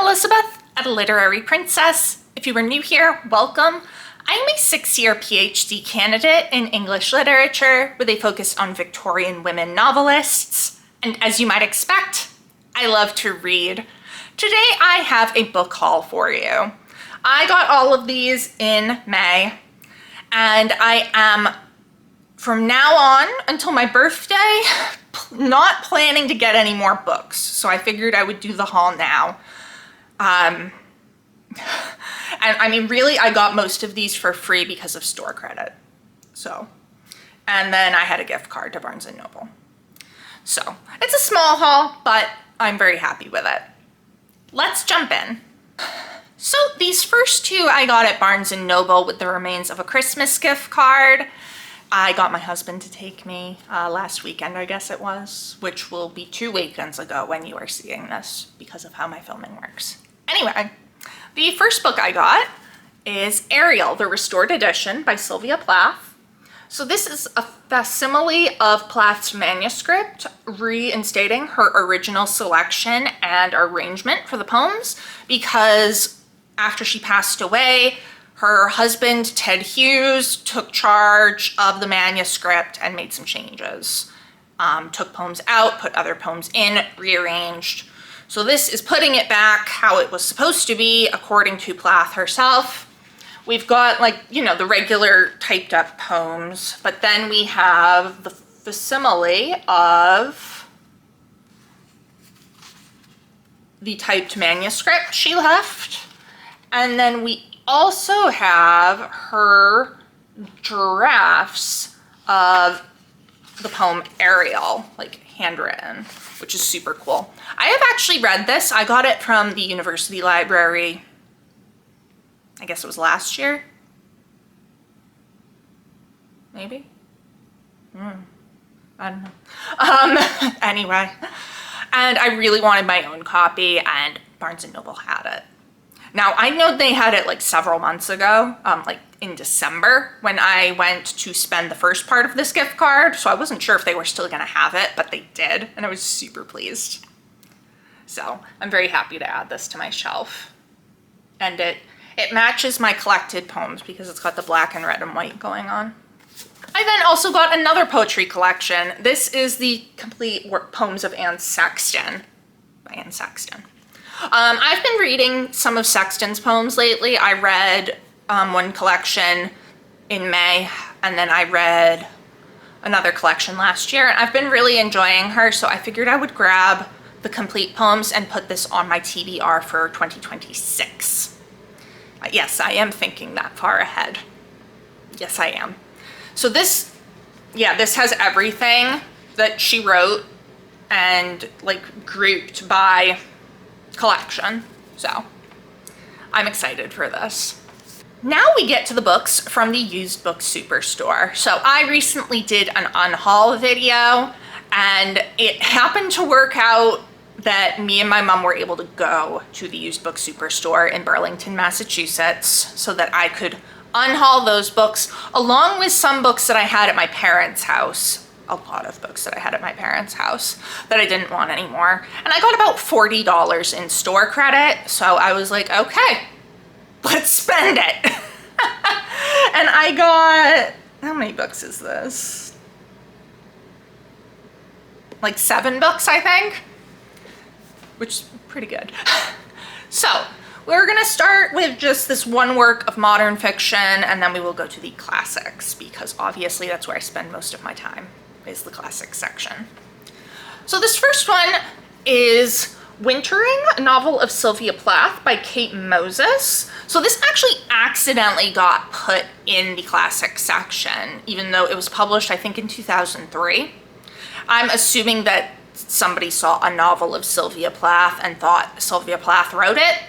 Elizabeth at A Literary Princess. If you are new here, welcome. I'm a 6-year PhD candidate in English literature with a focus on Victorian women novelists. And as you might expect, I love to read. Today I have a book haul for you. I got all of these in May, and I am, from now on until my birthday, not planning to get any more books. So I figured I would do the haul now. And I mean, really, I got most of these for free because of store credit. So, and then I had a gift card to Barnes & Noble. So it's a small haul, but I'm very happy with it. Let's jump in. So these first two I got at Barnes & Noble with the remains of a Christmas gift card. I got my husband to take me last weekend, I guess it was, which will be 2 weekends ago when you are seeing this because of how my filming works. Anyway, the first book I got is Ariel, the Restored Edition by Sylvia Plath. So this is a facsimile of Plath's manuscript, reinstating her original selection and arrangement for the poems, because after she passed away, her husband, Ted Hughes, took charge of the manuscript and made some changes. Took poems out, put other poems in, rearranged. So this is putting it back how it was supposed to be, according to Plath herself. We've got, like, you know, the regular typed up poems, but then we have the facsimile of the typed manuscript she left. And then we also have her drafts of the poem Ariel, like handwritten, which is super cool. I have actually read this. I got it from the university library, I guess it was last year. Maybe? I don't know. Anyway, and I really wanted my own copy, and Barnes & Noble had it. Now, I know they had it like several months ago, like in December, when I went to spend the first part of this gift card, so I wasn't sure if they were still gonna have it, but they did, and I was super pleased. So I'm very happy to add this to my shelf. And it matches my collected poems because it's got the black and red and white going on. I then also got another poetry collection. This is the complete poems of Anne Sexton, by Anne Sexton. I've been reading some of Sexton's poems lately. I read one collection in May, and then I read another collection last year, and I've been really enjoying her, so I figured I would grab the complete poems and put this on my TBR for 2026. Yes, I am thinking that far ahead. Yes, I am. So this has everything that she wrote and like grouped by collection. So I'm excited for this. Now we get to the books from the used book superstore. So I recently did an unhaul video, and it happened to work out that me and my mom were able to go to the used book superstore in Burlington, Massachusetts, so that I could unhaul those books along with some books that I had at my parents' house. A lot of books that I had at my parents' house that I didn't want anymore. And I got about $40 in store credit, so I was like, okay, let's spend it. And I got, how many books is this? Like 7 books, I think, which is pretty good. So we're gonna start with just this one work of modern fiction, and then we will go to the classics, because obviously that's where I spend most of my time, is the classics section. So this first one is Wintering, a novel of Sylvia Plath by Kate Moses. So this actually accidentally got put in the classics section, even though it was published, I think, in 2003. I'm assuming that somebody saw a novel of Sylvia Plath and thought Sylvia Plath wrote it.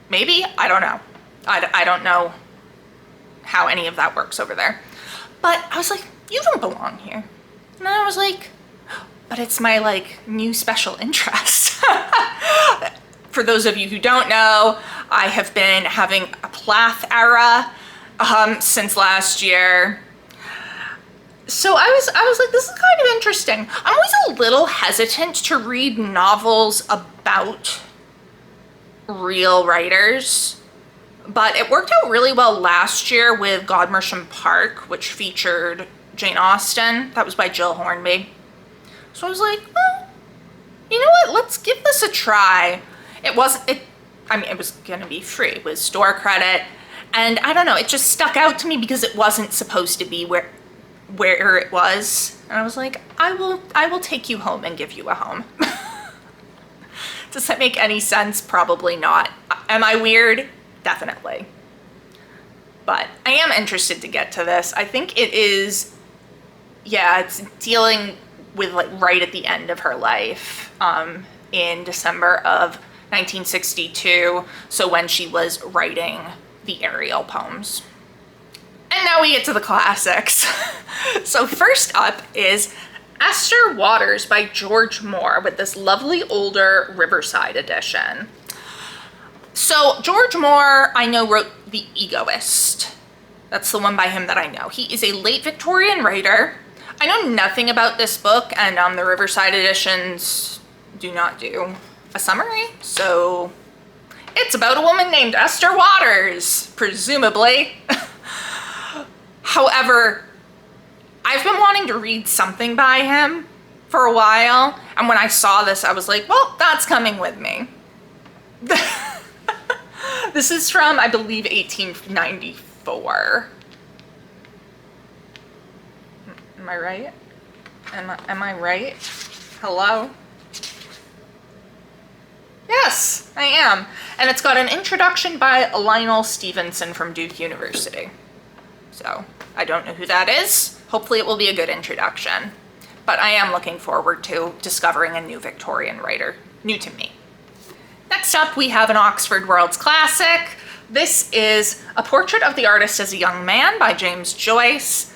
Maybe, I don't know. I don't know how any of that works over there. But I was like, you don't belong here. And I was like, but it's my like new special interest. For those of you who don't know, I have been having a Plath era since last year. So I was like, this is kind of interesting. I'm always a little hesitant to read novels about real writers. But it worked out really well last year with Godmersham Park, which featured Jane Austen. That was by Jill Hornby. So I was like, well, you know what? Let's give this a try. It was going to be free with store credit. And I don't know, it just stuck out to me because it wasn't supposed to be where it was. And I was like, I will take you home and give you a home. Does that make any sense? Probably not. Am I weird? Definitely. But I am interested to get to this. I think it is, yeah, it's dealing with like right at the end of her life, in December of 1962. So when she was writing the Ariel poems. And now we get to the classics. So first up is Esther Waters by George Moore with this lovely older Riverside edition. So George Moore, I know, wrote The Egoist. That's the one by him that I know. He is a late Victorian writer. I know nothing about this book, and the Riverside editions do not do a summary. So it's about a woman named Esther Waters, presumably. However, I've been wanting to read something by him for a while, and when I saw this, I was like, well, that's coming with me. This is from, I believe, 1894. Am I right? Am I right? Hello? Yes, I am. And it's got an introduction by Lionel Stevenson from Duke University. So, I don't know who that is. Hopefully it will be a good introduction. But I am looking forward to discovering a new Victorian writer, new to me. Next up, we have an Oxford World's Classic. This is A Portrait of the Artist as a Young Man by James Joyce.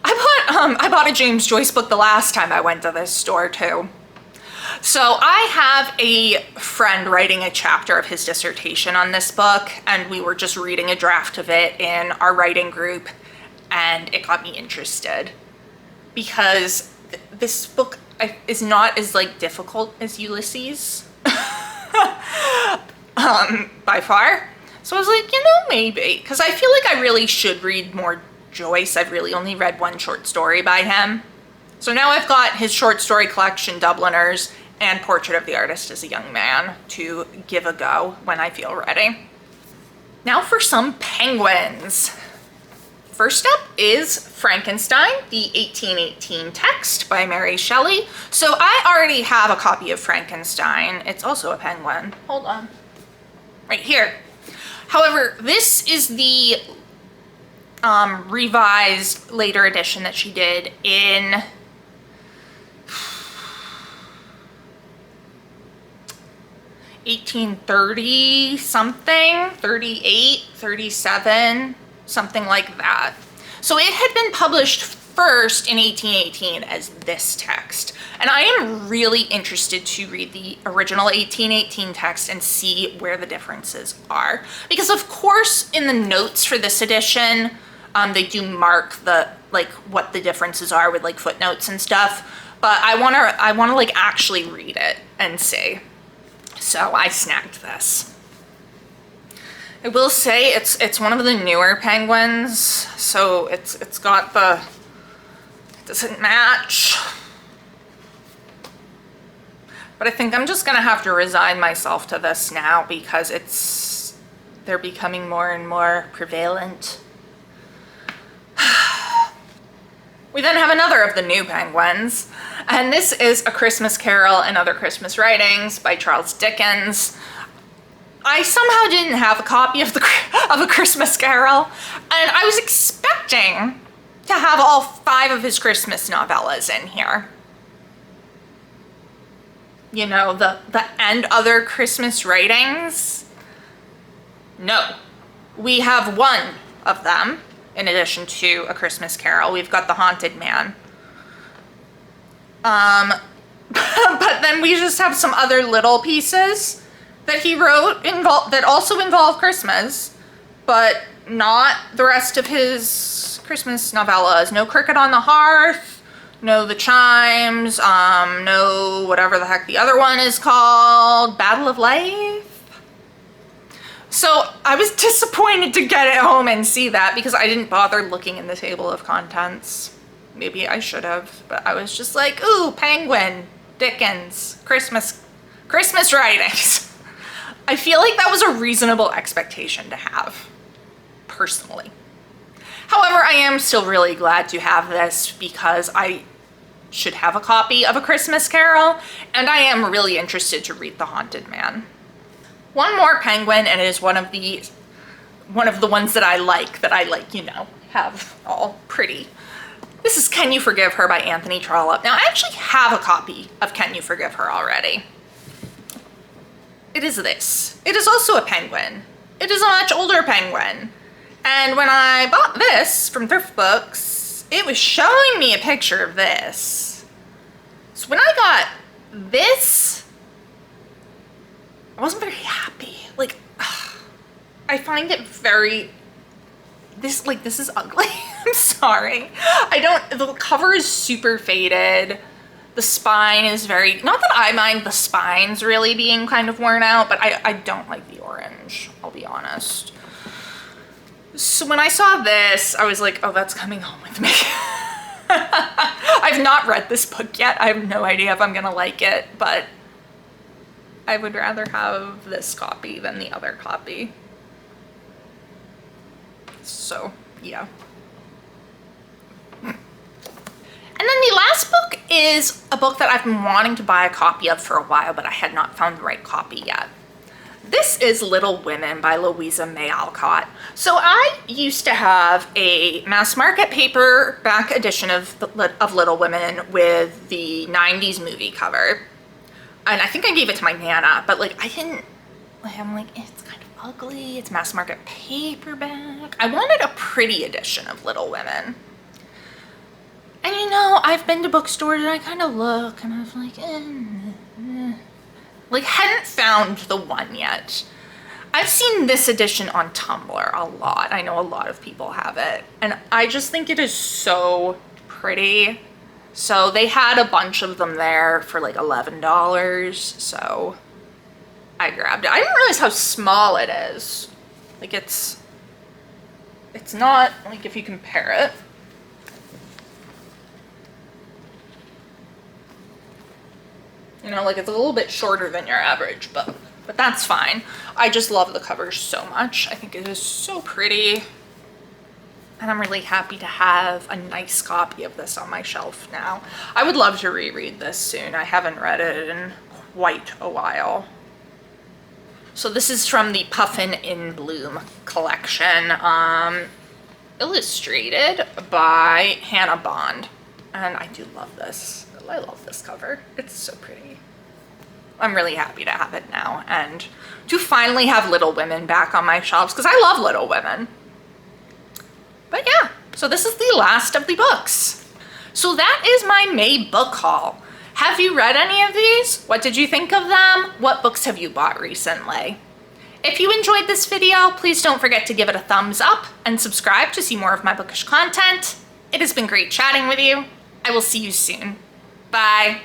I bought a James Joyce book the last time I went to this store too. So I have a friend writing a chapter of his dissertation on this book, and we were just reading a draft of it in our writing group, and it got me interested because this book is not as like difficult as Ulysses. By far. So I was like, you know, maybe, because I feel like I really should read more Joyce. I've really only read one short story by him. So now I've got his short story collection, Dubliners, and Portrait of the Artist as a Young Man to give a go when I feel ready. Now for some penguins. First up is Frankenstein, the 1818 text by Mary Shelley. So I already have a copy of Frankenstein. It's also a penguin. Hold on. Right here. However, this is the revised later edition that she did in 1830 something, 38, 37, something like that. So it had been published first in 1818 as this text. And I am really interested to read the original 1818 text and see where the differences are. Like of course, in the notes for this edition, they do mark the, like, what the differences are with, like, footnotes and stuff. But I wanna, like, actually read it and see. So I snagged this. I will say it's one of the newer penguins, so it's got the, it doesn't match. But I think I'm just gonna have to resign myself to this now because they're becoming more and more prevalent. We then have another of the new penguins, and this is A Christmas Carol and Other Christmas Writings by Charles Dickens. I somehow didn't have a copy of A Christmas Carol, and I was expecting to have all 5 of his Christmas novellas in here. You know, the and other Christmas writings. No, we have one of them in addition to A Christmas Carol. We've got The Haunted Man. But then we just have some other little pieces that he wrote that also involve Christmas, but not the rest of his Christmas novellas. No Cricket on the Hearth, no The Chimes, no whatever the heck the other one is called, Battle of Life. So I was disappointed to get it home and see that because I didn't bother looking in the table of contents. Maybe I should have, but I was just like, ooh, Penguin, Dickens, Christmas writings. I feel like that was a reasonable expectation to have, personally. However, I am still really glad to have this because I should have a copy of A Christmas Carol, and I am really interested to read The Haunted Man. One more Penguin, and it is one of the ones that I like, you know, have all pretty. This is Can You Forgive Her by Anthony Trollope. Now, I actually have a copy of Can You Forgive Her already. It is this. It is also a penguin. It is a much older penguin. And when I bought this from Thrift Books, it was showing me a picture of this. So when I got this, I wasn't very happy. Like, I find it very, this is ugly. I'm sorry. The cover is super faded. The spine is very, not that I mind the spines really being kind of worn out, but I don't like the orange, I'll be honest. So when I saw this, I was like, oh, that's coming home with me. I've not read this book yet. I have no idea if I'm gonna like it, but I would rather have this copy than the other copy. So, yeah. And then the last book is a book that I've been wanting to buy a copy of for a while, but I had not found the right copy yet. This is Little Women by Louisa May Alcott. So I used to have a mass market paperback edition of Little Women with the 90s movie cover. And I think I gave it to my Nana, but like I'm like, it's kind of ugly. It's mass market paperback. I wanted a pretty edition of Little Women. And you know, I've been to bookstores and I kind of look and I was like, like hadn't found the one yet. I've seen this edition on Tumblr a lot. I know a lot of people have it. And I just think it is so pretty. So they had a bunch of them there for like $11. So I grabbed it. I didn't realize how small it is. Like it's not, like if you compare it. You know, like it's a little bit shorter than your average, but that's fine. I just love the cover so much. I think it is so pretty. And I'm really happy to have a nice copy of this on my shelf now. I would love to reread this soon. I haven't read it in quite a while. So this is from the Puffin in Bloom collection, illustrated by Hannah Bond. And I do love this. I love this cover. It's so pretty. I'm really happy to have it now and to finally have Little Women back on my shelves because I love Little Women. But yeah, so this is the last of the books. So that is my May book haul. Have you read any of these? What did you think of them? What books have you bought recently? If you enjoyed this video, please don't forget to give it a thumbs up and subscribe to see more of my bookish content. It has been great chatting with you. I will see you soon. Bye.